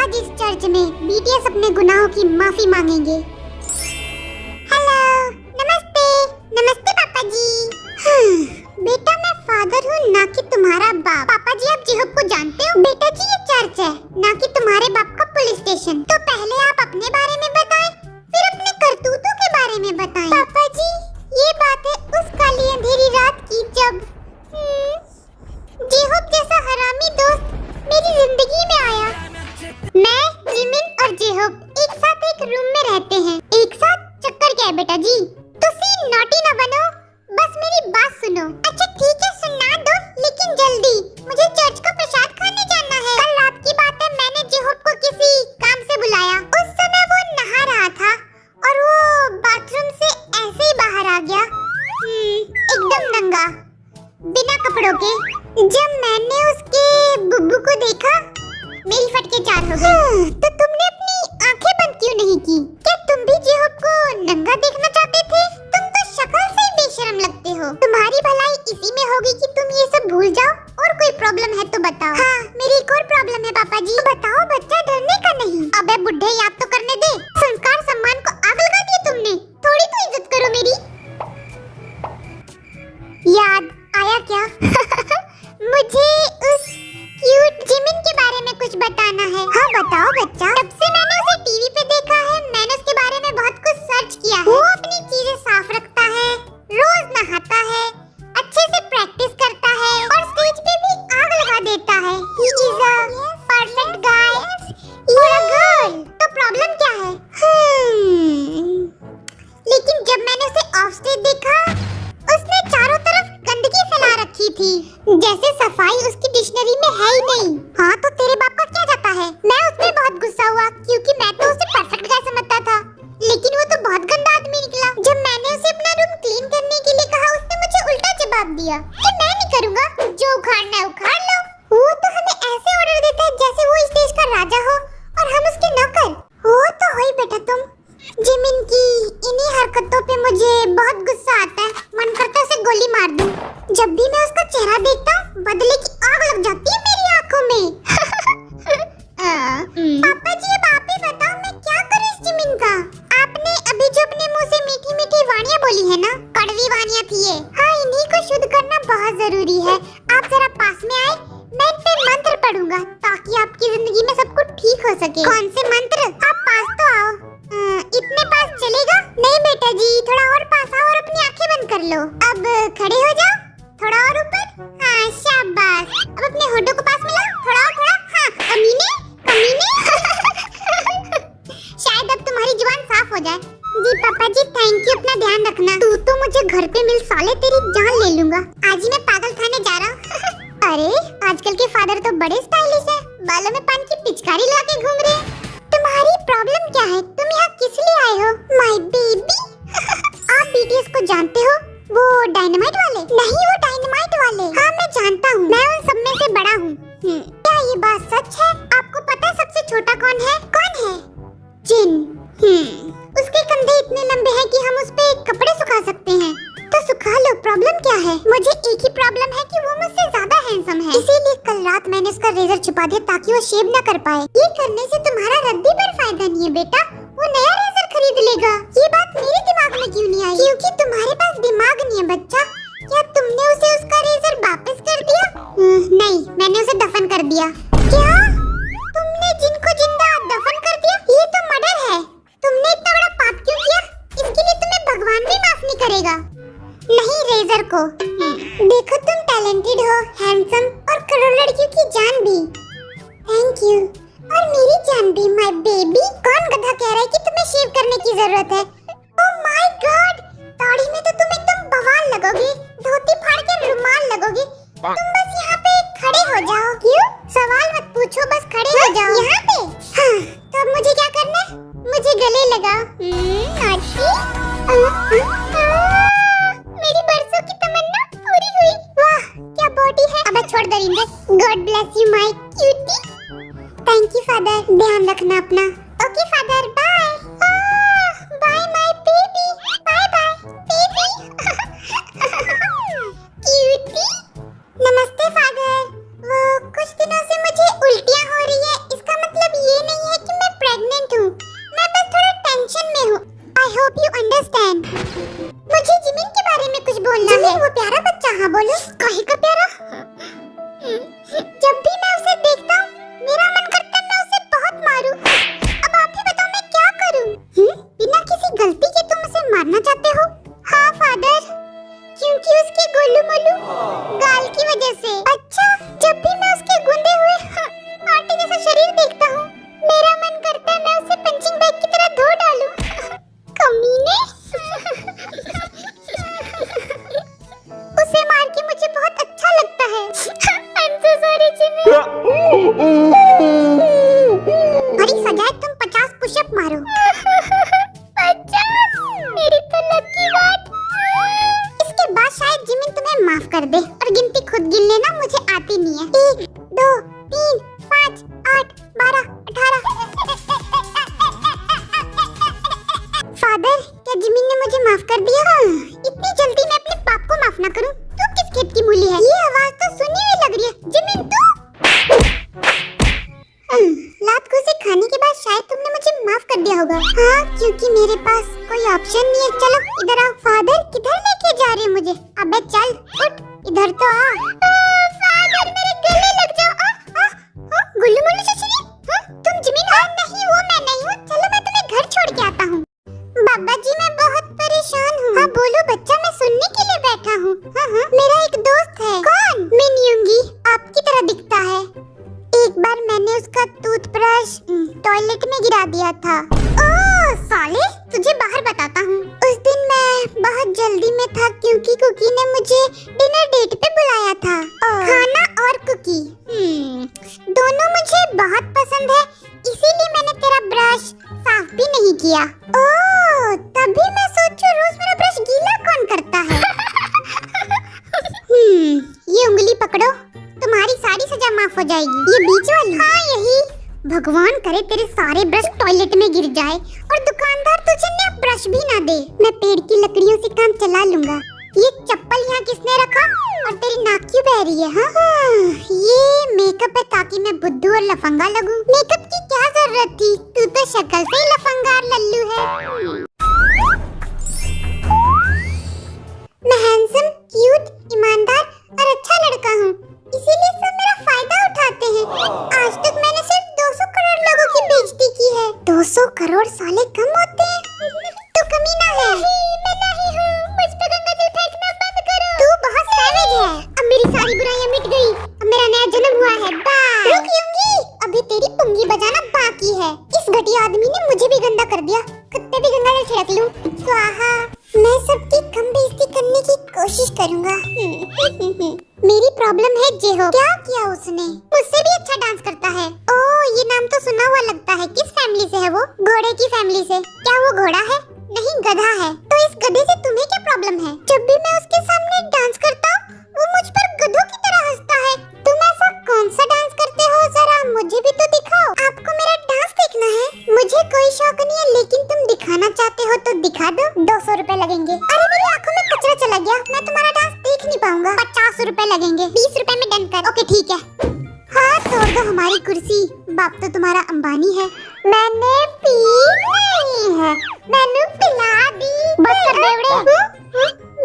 आज इस चर्च में बीटीएस अपने गुनाहों की माफी मांगेंगे। हेलो, नमस्ते। नमस्ते पापा जी। बेटा मैं फादर हूँ, ना कि तुम्हारा बाप। पापा जी आप जेहोब को जानते हो? बेटा जी ये चर्च है, ना कि तुम्हारे बाप का पुलिस स्टेशन। तो पहले आप अपने बारे में बताएं, फिर अपने करतूतों के बारे में बताएं। पापा जी ये बात है उस काली अंधेरी रात की जब जेहोब जैसा हरामी दोस्त मेरी जिंदगी में आया। मैं, जिमिन और जेहोब एक साथ एक रूम में रहते हैं। एक साथ चक्कर क्या है बेटा जी? तुसी नॉटी ना बनो, बस मेरी बात सुनो। अच्छा ठीक है सुना दो, लेकिन जल्दी, मुझे चर्च का प्रसाद खाने जाना है। कल रात की बात है, मैंने जेहोब को किसी काम से बुलाया। उस समय वो नहा रहा था और वो बाथरूम से ऐसे ही बाहर आ गया, एकदम नंगा, बिना कपड़ों के। जब मैंने उसके बुब्बू को देखा, मेरी फटके चार हो गई। तो तुमने अपनी आंखें बंद क्यों नहीं की? क्या तुम भी जेहोब को नंगा देखना चाहते थे? तुम तो शक्ल से ही बेशर्म लगते हो। तुम्हारी भलाई इसी में होगी कि तुम ये सब भूल जाओ। और कोई प्रॉब्लम है तो बताओ। हाँ मेरी एक और प्रॉब्लम है पापा जी। बताओ, बच्चा डरने का नहीं। अबे बुढ़े याद तो करने दे। संस्कार सम्मान को आग लगा दिया तुमने। थोड़ी तो इज्जत करो मेरी। याद आया क्या? मुझे उस क्यूट जिमिन के बारे में कुछ बताना है। हाँ बताओ बच्चा। तब से मैंने उसे टीवी पे देखा है, मैंने उसके बारे में बहुत कुछ सर्च किया है। वो अपनी चीजें साफ रखता है, रोज नहाता है, अच्छे से प्रैक्टिस करता है और स्टेज पे भी आग लगा देता है। He is a perfect guy for a girl। तो प्रॉब्लम क्या है? लेकिन जब मैंने उसे ऑफ स्टेज देखा, उसने चारों तरफ गंदगी फैला रखी थी, जैसे सफाई उसकी डिक्शनरी में है ही नहीं। हाँ तो तेरे बाप का क्या जाता है? मैं उसमें बहुत गुस्सा हुआ क्योंकि मैं तो उसे परफेक्ट गाय समझता था, लेकिन वो तो बहुत गंदा आदमी निकला। जब मैंने उसे अपना रूम क्लीन करने के लिए कहा, उसने मुझे उल्टा जवाब दिया कि मैं नहीं करूँगा, जो उखाड़ना है उखाड़ लो। वो तो हमें ऐसे ऑर्डर देता है जैसे वो इस देश का राजा हो और हम उसके नौकर। वो तो हो ही बेटा तुम। जिमिन की इन्हीं हरकतों पे मुझे बहुत गुस्सा आता है, मन करता है उसे गोली मार दूं। जब भी मैं उसका चेहरा देखता हूँ, बदले की आग लग जाती है मेरी आंखों में। पापा जी अब आप ही बताओ मैं क्या करूँ इस जिमिन का? आपने अभी जो अपने मुंह से मीठी मीठी वाणियाँ बोली है ना, कड़वी वाणियाँ थी ये। हाँ इन्हीं को शुद्ध करना बहुत जरूरी है। आप जरा पास में आए, मैं इन पे मंत्र पढ़ूंगा ताकि आपकी जिंदगी में सब कुछ ठीक हो सके। कौन से मंत्र? आप पास तो आओ। इतने पास चलेगा? नहीं बेटा जी, थोड़ा और पास आओ और अपनी आंखें बंद कर लो। अब खड़े हो जाओ, थोड़ा और ऊपर। हाँ शाबाश। अब अपने होठों को पास मिलाओ, थोड़ा और थोड़ा। हाँ कमीने कमीने। शायद अब तुम्हारी जुबान साफ हो जाए। जी पापा जी थैंक यू, अपना ध्यान रखना। तू तो मुझे घर पे मिल साले, तेरी जान ले लूंगा। आज ही मैं पागल खाने जा रहा हूँ। अरे आजकल के फादर तो बड़े स्टाइलिश है, बालों में पान की पिचकारी लगा के घूम रहे हैं। तुम्हारी प्रॉब्लम क्या है? तुम यहाँ किस लिए आए हो? My baby. आप बीटीएस को जानते हो? वो डायनामाइट वाले? नहीं वो डायनामाइट वाले। हाँ मैं जानता हूँ, मैं उन सब में से बड़ा हूँ। क्या ये बात सच है? आपको पता है सबसे छोटा कौन है? कौन है? जिन। उसके कंधे इतने लंबे हैं कि हम उस पे कपड़े सुखा सकते हैं। तो सुखा लो, प्रॉब्लम क्या है? मुझे एक ही प्रॉब्लम है कि वो मुझसे ज्यादा हैंडसम है, इसीलिए कल रात मैंने उसका रेजर छुपा दिया ताकि वो शेव न कर पाए। ये करने से तुम्हारा रद्दी पर फायदा नहीं है बेटा, वो नया रेजर खरीद लेगा। ये बात मेरे दिमाग में क्यों नहीं आई? क्योंकि तुम्हारे पास दिमाग नहीं है बच्चा। क्या तुमने उसे उसका रेजर वापस कर दिया? नहीं, मैंने उसे दफन कर दिया। क्या? तुमने जिनको जिंदा दफन कर दिया? ये तो मर्डर है। तुमने इतना बड़ा पाप क्यों किया? इसके लिए तुम्हें भगवान भी माफ नहीं करेगा। नहीं रेजर को। देखो तुम टैलेंटेड हो, हैंडसम और करोड़ लड़कियों की जान भी। Thank you. और मेरी जान भी माय बेबी। कौन गधा कह रहा है कि तुम्हें शेव करने की जरूरत है? ओह माय गॉड, दाढ़ी में तो तुम एकदम बवाल लगोगे, धोती फाड़ के रुमाल लगोगे। तुम बस यहाँ पे खड़े हो जाओ। क्यों? सवाल मत पूछो, बस खड़े हो जाओ यहाँ पे। हाँ तो अब मुझे क्या करना है? मुझे गले लगा। मेरी बरसों की तमन्ना पूरी हुई। वाह क्या बॉडी है। अब छोड़ दरिंदे। God bless you my cutie. Thank you father, ध्यान रखना अपना। Okay father bye. Bye my baby. Bye bye baby. Cutie. नमस्ते फादर। वो कुछ दिनों से मुझे उल्टियाँ हो रही है, इसका मतलब ये नहीं अरे सजाए, तुम 50 पुशअप मारो। 50? मेरी तो लकी बात। इसके बाद शायद जिमिन तुम्हें माफ कर दे, और गिनती खुद गिन लेना, मुझे आती नहीं है। 1 2 3 5 8 12 18। फादर, क्या जिमिन ने मुझे माफ कर दिया? इतनी जल्दी मैं अपने पाप को माफ ना करूं? तू किस खेत की मूली है? ये आवाज तो सुनी हुई लग रही है। जिमिन, तू लात घुसे खाने के बाद शायद तुमने मुझे माफ कर दिया होगा। हाँ, क्योंकि मेरे पास कोई ऑप्शन नहीं है। चलो इधर आओ। फादर, किधर लेके जा रहे हो मुझे? अबे चल, उठ, इधर तो आ। फादर, मेरे गले लग जाओ। गुल्लू मुल्लू चचरी, तुम जिमिन हो? नहीं, वो मैं नहीं हूँ। चलो मैं तुम्हें घर छोड़ के आता हूँ। बाबा जी, मैं बहुत परेशान हूँ। हाँ बोलो बच्चा, मैं सुनने के लिए बैठा हूँ। हाँ, मेरा एक दोस्त है। कौन? मिन्यूंगी, आपकी तरह दिखता है। एक बार मैंने उसका टूथब्रश टॉयलेट में गिरा दिया था। ओह साले, तुझे बाहर बताता हूँ। उस दिन मैं बहुत जल्दी में था क्योंकि कुकी ने मुझे डिनर डेट पे बुलाया था। खाना और कुकी दोनों मुझे बहुत पसंद है, इसीलिए मैंने तेरा ब्रश साफ भी नहीं किया। ओह, तभी मैं सोचूं रोज मेरा ब्रश गीला कौन करता है। ये उंगली पकड़ो, तुम्हारी सारी सजा माफ हो जाएगी। ये बीच वाली? हाँ, यही। भगवान करे तेरे सारे ब्रश टॉयलेट में गिर जाए और दुकानदार तुझे नया ब्रश भी ना दे। मैं पेड़ की लकड़ियों से काम चला लूंगा। ये चप्पल यहाँ किसने रखा? और तेरी नाक क्यों बह रही है? हाँ, ये मेकअप है ताकि मैं बुद्धू और लफंगा लगूं। मेकअप की क्या जरूरत थी? तू तो शक्ल से ही लफंगा और लल्लू है। मैं हैंडसम, क्यूट, ईमानदार और अच्छा लड़का हूँ, इसीलिए सब मेरा फायदा उठाते हैं। आज तक मैंने सिर्फ 200 करोड़ लोगों की बेइज्जती की है। 200 करोड़ साले कम होते हैं? तू कमीना है। मैं नहीं हूँ, मुझ पे गंगा जल फेंकना बंद करो। तू बहुत सैवेज है। अब मेरी सारी बुराइयां मिट गई, अब मेरा नया जन्म हुआ है। बाय। रुक यूंगी, अभी तेरी पुंगी बजाना बाकी है। इस घटिया आदमी ने मुझे भी गंदा कर दिया। कुत्ते भी गंगा जल छिड़क लूं। स्वाहा। मैं सबकी कम बेइज्जती करने की कोशिश करूंगा। मेरी प्रॉब्लम है जेहो। क्या किया उसने? मुझसे भी अच्छा डांस करता है। ओह, ये नाम तो सुना हुआ लगता है। किस फैमिली से है वो? घोड़े की फैमिली से। क्या वो घोड़ा है? नहीं, गधा है। तो इस गधे से तुम्हें क्या प्रॉब्लम है? जब भी मैं उसके सामने डांस करता हूँ, वो मुझ पर गधों की तरह हंसता है। तुम ऐसा कौन सा डांस करते हो? जरा मुझे भी तो दिखाओ। आपको मेरा डांस देखना है? मुझे कोई शौक नहीं है, लेकिन तुम दिखाना चाहते हो तो दिखा दो। 200 रुपए लगेंगे। अरे मेरी आंखों में कचरा चला गया, मैं तुम्हारा डांस देख नहीं पाऊंगा। 50 रुपए लगेंगे। 20 रुपए में डन कर। ओके ठीक है। हाँ, तोड़ दो हमारी कुर्सी। बाप तो तुम्हारा अंबानी है। मैंने पी नहीं है, मैंने पिला दी। बस कर बेवड़े।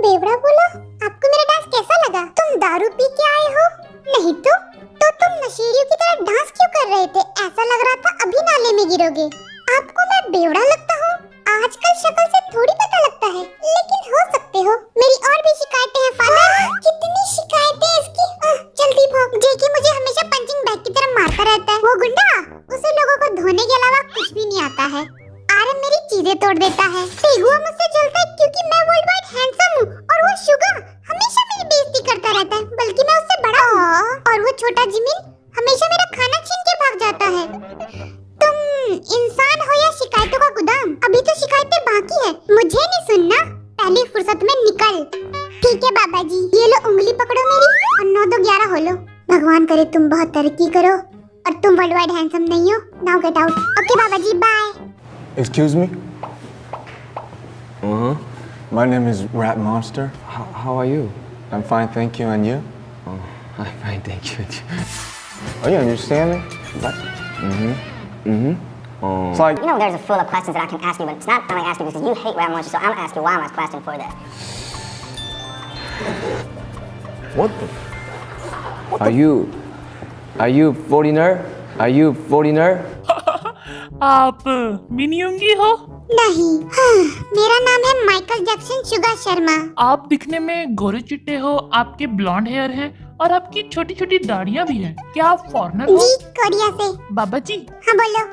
बेवड़ा बोला? आपको मेरा डांस कैसा लगा? तुम दारू पी के आए हो? नहीं तो तुम नशेड़ियों की तरह डांस क्यों कर रहे थे? ऐसा लग रहा था अभी नाले में गिरोगे। आपको मैं बेवड़ा लगता हूँ? आजकल शक्ल से थोड़ी पता लगता है, लेकिन हो सकते हो। मेरी और भी शिकायतें हैं फादर। कितनी शिकायतें इसकी? जल्दी भाग। जेकी मुझे हमेशा पंचिंग बैग की तरह मारता रहता है। वो गुंडा, उसे लोगों को धोने के अलावा कुछ भी नहीं आता है। आरन मेरी चीजें तोड़ देता है। पेगुआ मुझसे जलता है क्योंकि मैं वर्ल्ड वाइड हैंडसम हूँ, और वो शुगर हमेशा मेरी बेइज्जती करता रहता है, बल्कि मैं उससे बड़ा हूँ। और वो छोटा जिमिन हमेशा मेरा खाना छीन के भाग जाता है। तुम इंसान हो या शिकायतों का गोदाम? अभी तो शिकायतें बाकी है। मुझे नहीं सुनना, पहली फुर्सत में निकल। ठीक है बाबा जी, ये लो उंगली पकड़ो मेरी और 9 2 11 हो लो। भगवान करे तुम बहुत तरक्की करो और तुम वर्ल्ड वाइड हैंडसम नहीं हो। Now get out. ओके बाबा जी, bye. Excuse me? My name is Rat Monster. How are you? I'm fine, thank you. And you? Oh, I'm fine, thank you. Are you understanding? What? It's like, You know, there's a full of questions that I can ask you, but it's not only ask you because you hate Rat Monster, so I'm gonna ask you why am I question for that. what the? Are you foreigner? Are you foreigner? आप मिनियोंगी हो? नहीं। मेरा नाम है Michael Jackson Suga Sharma. आप दिखने में गोरे चिट्टे हो, आपके ब्लॉन्ड हेयर है और आपकी छोटी छोटी दाढ़ियाँ भी हैं। क्या आप फॉरेनर हो? जी, कोरिया से। बाबा जी। हाँ बोलो।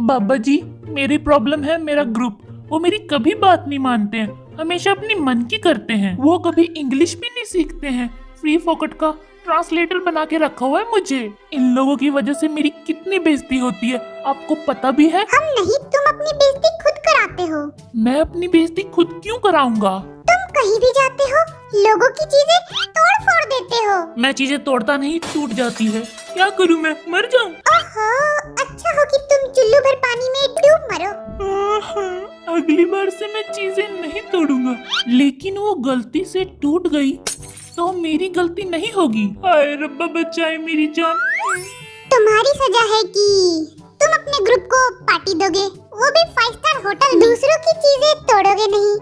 बाबा जी, मेरी प्रॉब्लम है मेरा ग्रुप। वो मेरी कभी बात नहीं मानते हैं, हमेशा अपनी मन की करते हैं। वो कभी इंग्लिश भी नहीं सीखते हैं। फ्री फोकट का ट्रांसलेटर बना के रखा हुआ है मुझे। इन लोगों की वजह से मेरी कितनी बेइज्जती होती है, आपको पता भी है। हम नहीं, तुम अपनी बेइज्जती खुद कराते हो। मैं अपनी बेइज्जती खुद क्यों कराऊंगा? तुम कहीं भी जाते हो, लोगों की चीजें तोड़ फोड़ देते हो। मैं चीजें तोड़ता नहीं, टूट जाती है। क्या करूं मैं, मर जाऊं? ओहो, अच्छा हो कि तुम चुल्लू भर पानी में डूब मरो। अगली बार से मैं चीजें नहीं तोड़ूंगा, लेकिन वो गलती से टूट गई तो मेरी गलती नहीं होगी। हाय रब्बा बचाए मेरी जान। तुम्हारी सजा है कि तुम अपने ग्रुप को पार्टी दोगे, वो भी 5 स्टार होटल में। दूसरों की चीजें तोड़ोगे नहीं,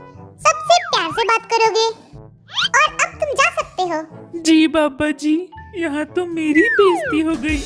सबसे प्यार से बात करोगे। और अब तुम जा सकते हो। जी बाबा जी, यहाँ तो मेरी बेइज्जती हो गई।